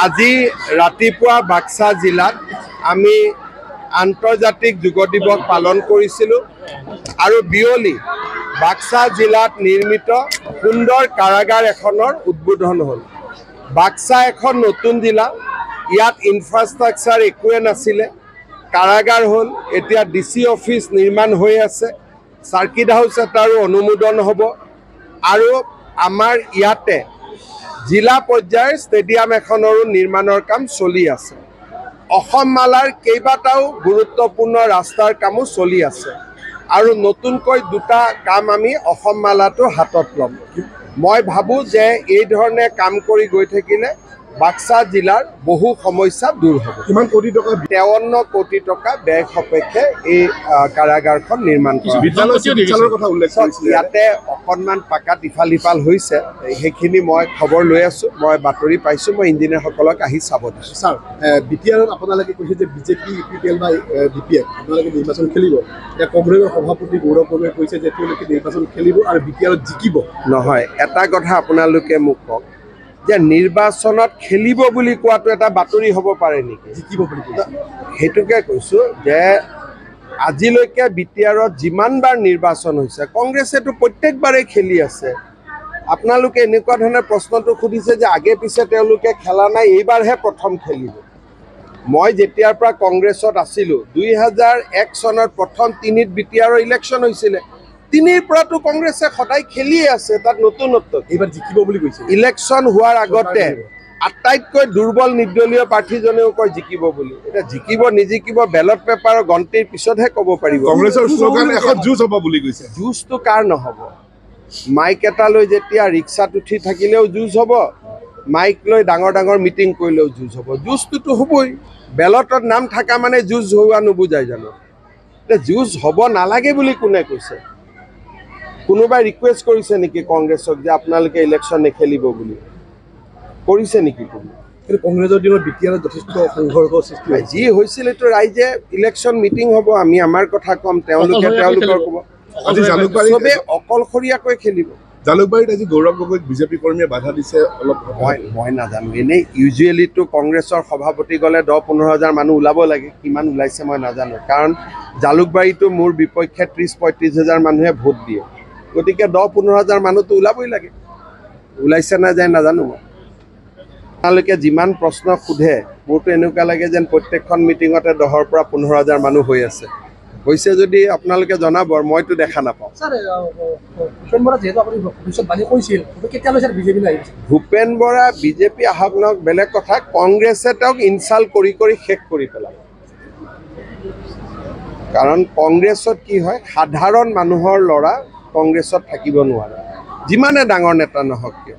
আজি ৰাতিপুৱা বাক্সা জিলাত আমি আন্তৰ্জাতিক যোগ দিৱস পালন কৰিছিলোঁ আৰু বিয়লি বাক্সা জিলাত নিৰ্মিত সুন্দৰ কাৰাগাৰ এখনৰ উদ্বোধন হ'ল। বাক্সা এখন নতুন জিলা, ইয়াত ইনফ্ৰাষ্ট্ৰাকচাৰ একোৱে নাছিলে, কাৰাগাৰ হ'ল, এতিয়া ডিচি অফিচ নিৰ্মাণ হৈ আছে, চাৰ্কিট হাউচ এটাৰো অনুমোদন হ'ব আৰু আমাৰ ইয়াতে জিলা পৰ্যায়ৰ ষ্টেডিয়াম এখনৰো নিৰ্মাণৰ কাম চলি আছে। অসম মালাৰ কেইবাটাও গুৰুত্বপূৰ্ণ ৰাস্তাৰ কামো চলি আছে আৰু নতুনকৈ দুটা কাম আমি অসম মালাটো হাতত ল'ম। মই ভাবোঁ যে এই ধৰণে কাম কৰি গৈ থাকিলে বাক্সা জিলাৰ বহু সমস্যা দূৰ হ'ব। কিমান কোটি টকা? 53 কোটি টকা ব্যয় সাপেক্ষে এই কাৰাগাৰখন নিৰ্মাণ কৰা। ইয়াতে অকণমান পাকাত ইফাল সিফাল হৈছে, সেইখিনি মই খবৰ লৈ আছোঁ, মই বাতৰি পাইছোঁ, মই ইঞ্জিনিয়াৰসকলক আহি চাব দিছোঁ। ছাৰ, বিটিআৰত আপোনালোকে কৈছে যে বিজেপি ইউপিএল বা ডিপিএফ আপোনালোকে নিৰ্বাচন খেলিব। এতিয়া কংগ্ৰেছৰ সভাপতি গৌৰৱ গগৈয়ে কৈছে যে তেওঁলোকে নিৰ্বাচন খেলিব আৰু বিটিআৰত জিকিব। নহয়, এটা কথা আপোনালোকে মোক কওক যে নিৰ্বাচনত খেলিব বুলি কোৱাটো এটা বাতৰি হ'ব পাৰে নেকি? জিকিব বুলি কৈছে। সেইটোকে কৈছোঁ যে আজিলৈকে বিটিআৰত যিমানবাৰ নিৰ্বাচন হৈছে কংগ্ৰেছেতো প্ৰত্যেকবাৰেই খেলি আছে। আপোনালোকে এনেকুৱা ধৰণৰ প্ৰশ্নটো সুধিছে যে আগে পিছে তেওঁলোকে খেলা নাই, এইবাৰহে প্ৰথম খেলিব। মই যেতিয়াৰ পৰা কংগ্ৰেছত আছিলোঁ 2001 চনত প্ৰথম 3ত বিটিআৰৰ ইলেকশ্যন হৈছিলে, 3ৰ পৰাতো কংগ্ৰেছে সদায় খেলিয়ে আছে, তাত নতুনত্ব। এইবাৰ জিকিব বুলি কৈছে। ইলেকশ্যন হোৱাৰ আগতে আটাইতকৈ দুৰ্বল নিৰ্দলীয় প্ৰাৰ্থীজনেও কয় জিকিব বুলি। এতিয়া জিকিব নিজিকিব বেলট পেপাৰৰ গন্তিৰ পিছতহে ক'ব পাৰিব। কংগ্ৰেছৰ শ্লোগান এখন যুঁজ হ'ব বুলি কৈছে। যুঁজটো কাৰ নহ'ব? মাইক এটা লৈ যেতিয়া ৰিক্সাত উঠি থাকিলেও যুঁজ হ'ব, মাইক লৈ ডাঙৰ ডাঙৰ মিটিং কৰিলেও যুঁজ হ'ব। যুঁজটোতো হ'বই, বেলটত নাম থকা মানে যুঁজ হোৱা নুবুজায় জানো? এতিয়া যুঁজ হ'ব নালাগে বুলি কোনে কৈছে? কোনোবাই ৰিকুৱেষ্ট কৰিছে নেকি কংগ্ৰেছক যে আপোনালোকে ইলেকশ্যন নেখেলিব বুলি? কৰিছে নেকি কোনো? কিন্তু কংগ্ৰেছৰ দিনত বিটিআৰত যথেষ্ট সংঘৰ্ষ সৃষ্টি হয়। যি হৈছিল এইটো ৰাইজে ইলেকশ্যন মিটিং হ'ব, আমি আমাৰ কথা ক'ম, তেওঁলোকে তেওঁলোকৰ ক'ব। আজি জালুকবাৰীত চবেই অকলশৰীয়াকৈ খেলিব। জালুকবাৰীত আজি গৌৰৱ গগৈক বিজেপি কৰ্মীয়ে বাধা দিছে অলপ। মই নাজানো, এনেই ইউজুৱেলিটো কংগ্ৰেছৰ সভাপতি গ'লে 10-15 হাজাৰ মানুহ ওলাব লাগে, কিমান ওলাইছে মই নাজানো, কাৰণ জালুকবাৰীটো মোৰ বিপক্ষে 30-35 হাজাৰ মানুহে ভোট দিয়ে, গতিকে 10-15 হাজাৰ মানুহটো ওলাবই লাগে। ওলাইছে না যায় নাজানো মই। আপোনালোকে যিমান প্ৰশ্ন সোধে মোৰতো এনেকুৱা লাগে যেন প্ৰত্যেকখন মিটিঙতে 10-ৰ পৰা 15 হাজাৰ মানুহ হৈ আছে। হৈছে যদি আপোনালোকে জনাব, মইতো দেখা নাপাওঁ। ভূপেন বৰা বিজেপি আহক নহওক বেলেগ কথা, কংগ্ৰেছে তেওঁক ইনচাল্ট কৰি কৰি শেষ কৰি পেলাব। কাৰণ কংগ্ৰেছত কি হয়, সাধাৰণ মানুহৰ ল'ৰা কংগ্ৰেছত থাকিব নোৱাৰে, যিমানে ডাঙৰ নেতা নহওক কিয়।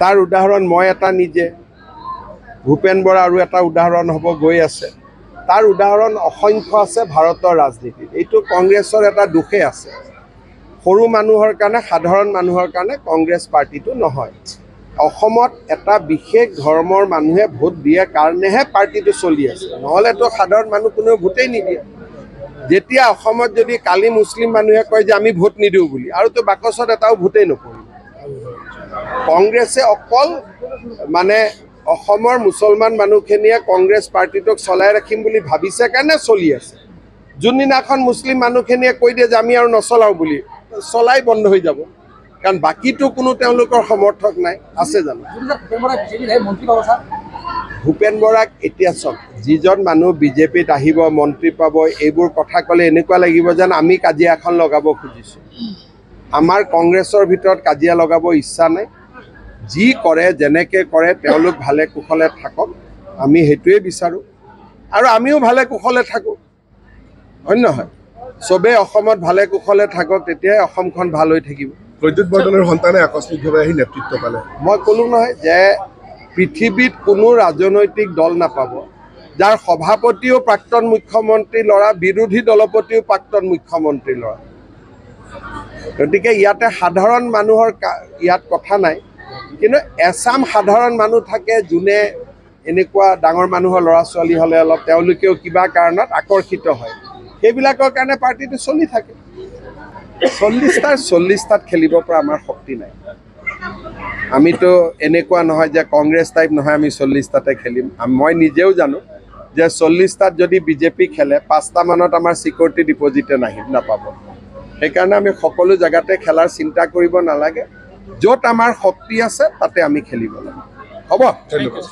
তাৰ উদাহৰণ মই এটা নিজে, ভূপেন বৰা আৰু এটা উদাহৰণ হ'ব গৈ আছে, তাৰ উদাহৰণ অসংখ্য আছে ভাৰতৰ ৰাজনীতিত। এইটো কংগ্ৰেছৰ এটা দোষে আছে, সৰু মানুহৰ কাৰণে, সাধাৰণ মানুহৰ কাৰণে কংগ্ৰেছ পাৰ্টিটো নহয়। অসমত এটা বিশেষ ধৰ্মৰ মানুহে ভোট দিয়ে কাৰণেহে পাৰ্টিটো চলি আছে, নহ'লেতো সাধাৰণ মানুহ কোনেও ভোটেই নিদিয়ে। যেতিয়া অসমত যদি কালি মুছলিম মানুহে কয় যে আমি ভোট নিদিওঁ বুলি, আৰুতো বাকচত এটাও ভোটেই নকৰিব। কংগ্ৰেছে অকল মানে অসমৰ মুছলমান মানুহখিনিয়ে কংগ্ৰেছ পাৰ্টিটোক চলাই ৰাখিম বুলি ভাবিছে কাৰণে চলি আছে। যোনদিনাখন মুছলিম মানুহখিনিয়ে কৈ দিয়ে যে আমি আৰু নচলাওঁ বুলি, চলাই বন্ধ হৈ যাব, কাৰণ বাকীটো কোনো তেওঁলোকৰ সমৰ্থক নাই, আছে জানো? ভূপেন বৰাক এতিয়া চাওক, যিজন মানুহ বিজেপিত আহিব, মন্ত্ৰী পাব, এইবোৰ কথা ক'লে এনেকুৱা লাগিব যেন আমি কাজিয়া এখন লগাব খুজিছোঁ। আমাৰ কংগ্ৰেছৰ ভিতৰত কাজিয়া লগাব ইচ্ছা নাই। যি কৰে, যেনেকৈ কৰে, তেওঁলোক ভালে কুশলে থাকক, আমি সেইটোৱে বিচাৰোঁ আৰু আমিও ভালে কুশলে থাকোঁ, হয় নহয়? চবেই অসমত ভালে কুশলে থাকক, তেতিয়াই অসমখন ভাল হৈ থাকিব। প্ৰদ্যুৎ বৰদলৈৰ সন্তানে আকস্মিকভাৱে আহি নেতৃত্ব পালে। মই ক'লোঁ নহয় যে পৃথিৱীত কোনো ৰাজনৈতিক দল নাপাব যাৰ সভাপতিও প্ৰাক্তন মুখ্যমন্ত্ৰীৰ ল'ৰা, বিৰোধী দলপতিও প্ৰাক্তন মুখ্যমন্ত্ৰীৰ ল'ৰা। গতিকে ইয়াতে সাধাৰণ মানুহৰ ইয়াত কথা নাই, কিন্তু এচাম সাধাৰণ মানুহ থাকে যোনে এনেকুৱা ডাঙৰ মানুহৰ ল'ৰা ছোৱালী হ'লে অলপ তেওঁলোকেও কিবা কাৰণত আকৰ্ষিত হয়, সেইবিলাকৰ কাৰণে পাৰ্টিটো চলি থাকে। 40টাত খেলিব পৰা আমাৰ শক্তি নাই। আমিতো এনেকুৱা নহয় যে কংগ্ৰেছ টাইপ নহয় আমি 40টাতে খেলিম। মই নিজেও জানো যে 40টাত যদি বিজেপি খেলে 5টা মানত আমাৰ ছিকিউৰিটি ডিপজিটে নাপাব। সেইকাৰণে আমি সকলো জেগাতে খেলাৰ চিন্তা কৰিব নালাগে। য'ত আমাৰ শক্তি আছে তাতে আমি খেলিব লাগে। হ'ব, ধন্যবাদ।